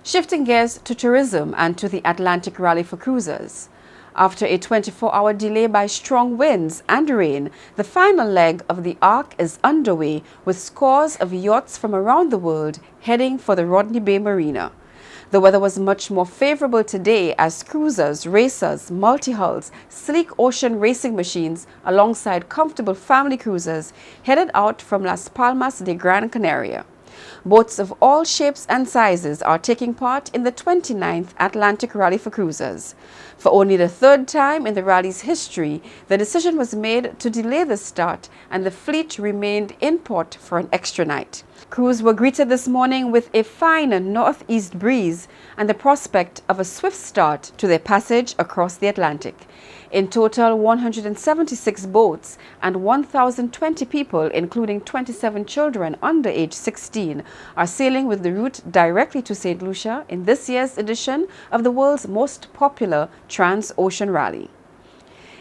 Shifting gears to tourism and to the Atlantic Rally for cruisers. After a 24-hour delay by strong winds and rain, the final leg of the Ark is underway with scores of yachts from around the world heading for the Rodney Bay Marina. The weather was much more favorable today as cruisers, racers, multi-hulls, sleek ocean racing machines alongside comfortable family cruisers headed out from Las Palmas de Gran Canaria. Boats of all shapes and sizes are taking part in the 29th Atlantic Rally for Cruisers. For only the third time in the rally's history, the decision was made to delay the start and the fleet remained in port for an extra night. Crews were greeted this morning with a fine northeast breeze and the prospect of a swift start to their passage across the Atlantic. In total, 176 boats and 1,020 people, including 27 children under age 16, are sailing with the route directly to St. Lucia in this year's edition of the world's most popular trans-ocean rally.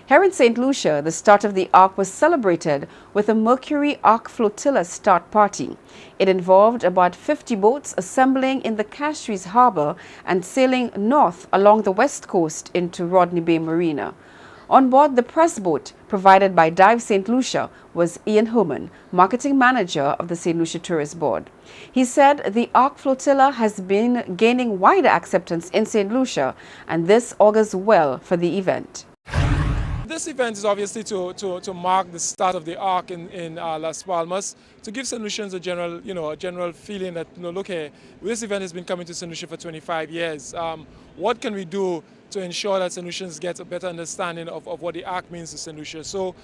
Here in St. Lucia, the start of the Ark was celebrated with a Mercury Ark Flotilla start party. It involved about 50 boats assembling in the Castries Harbour and sailing north along the west coast into Rodney Bay Marina. On board the press boat provided by Dive St. Lucia was Ian Herman, marketing manager of the St. Lucia Tourist Board. He said the Ark Flotilla has been gaining wider acceptance in St. Lucia, and this augurs well for the event. This event is obviously to mark the start of the Ark in Las Palmas, to give St. Lucians a general feeling that, look here, this event has been coming to St. Lucia for 25 years. What can we do to ensure that St. Lucians get a better understanding of what the Ark means to St. Lucia? So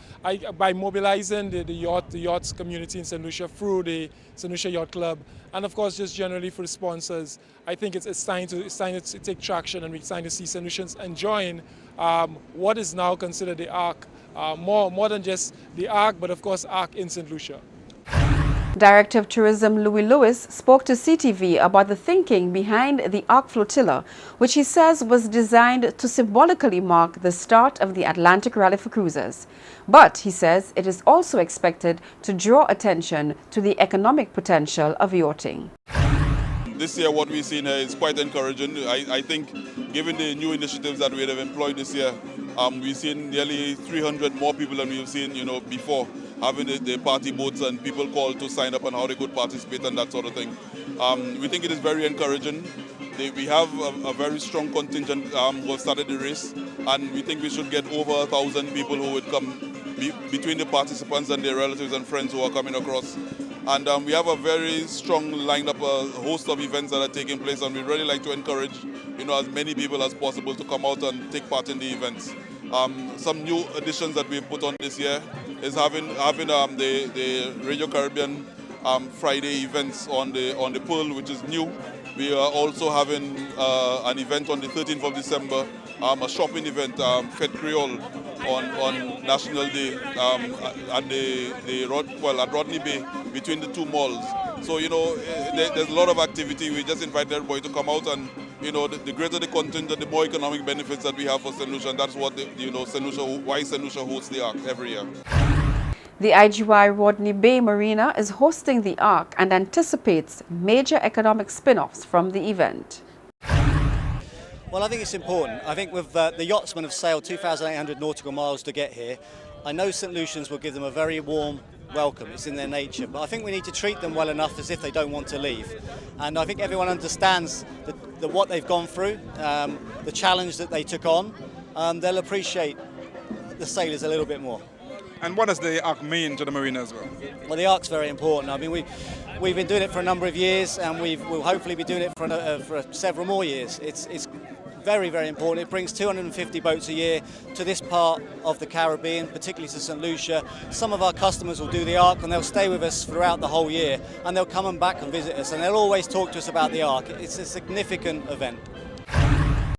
by mobilizing the yachts community in St. Lucia through the St. Lucia Yacht Club, and of course just generally for the sponsors, I think it's time to take traction, and we're starting to see St. Lucians enjoying what is now considered the Ark, more than just the Ark, but of course Ark in St. Lucia. Director of Tourism Louis Lewis spoke to CTV about the thinking behind the Ark Flotilla, which he says was designed to symbolically mark the start of the Atlantic Rally for Cruisers. But, he says, it is also expected to draw attention to the economic potential of yachting. This year what we've seen here is quite encouraging. I think given the new initiatives that we have employed this year, we've seen nearly 300 more people than we've seen before, having the party boats and people called to sign up on how they could participate and that sort of thing. We think it is very encouraging. We have a very strong contingent who have started the race, and we think we should get over 1,000 people who would come between the participants and their relatives and friends who are coming across. And we have a very strong lineup, a host of events that are taking place, and we really like to encourage as many people as possible to come out and take part in the events. Some new additions that we've put on this year is having the Radio Caribbean Friday events on the Pearl, which is new. We are also having an event on the 13th of December, a shopping event, Fête Creole, on National Day at Rodney Bay between the two malls. So there's a lot of activity. We just invite everybody to come out, and the greater the content, the more economic benefits that we have for St. Lucia, and that's what why St. Lucia hosts the Ark every year. The IGY Rodney Bay Marina is hosting the Ark and anticipates major economic spin-offs from the event. Well, I think it's important. I think with the yachtsmen have sailed 2,800 nautical miles to get here. I know St. Lucians will give them a very warm welcome. It's in their nature. But I think we need to treat them well enough as if they don't want to leave. And I think everyone understands what they've gone through, the challenge that they took on. They'll appreciate the sailors a little bit more. And what does the Ark mean to the marina as well? Well, the Ark's very important. I mean, we've been doing it for a number of years, and we'll hopefully be doing it for several more years. It's very, very important. It brings 250 boats a year to this part of the Caribbean, particularly to St. Lucia. Some of our customers will do the Ark, and they'll stay with us throughout the whole year, and they'll come back and visit us, and they'll always talk to us about the Ark. It's a significant event.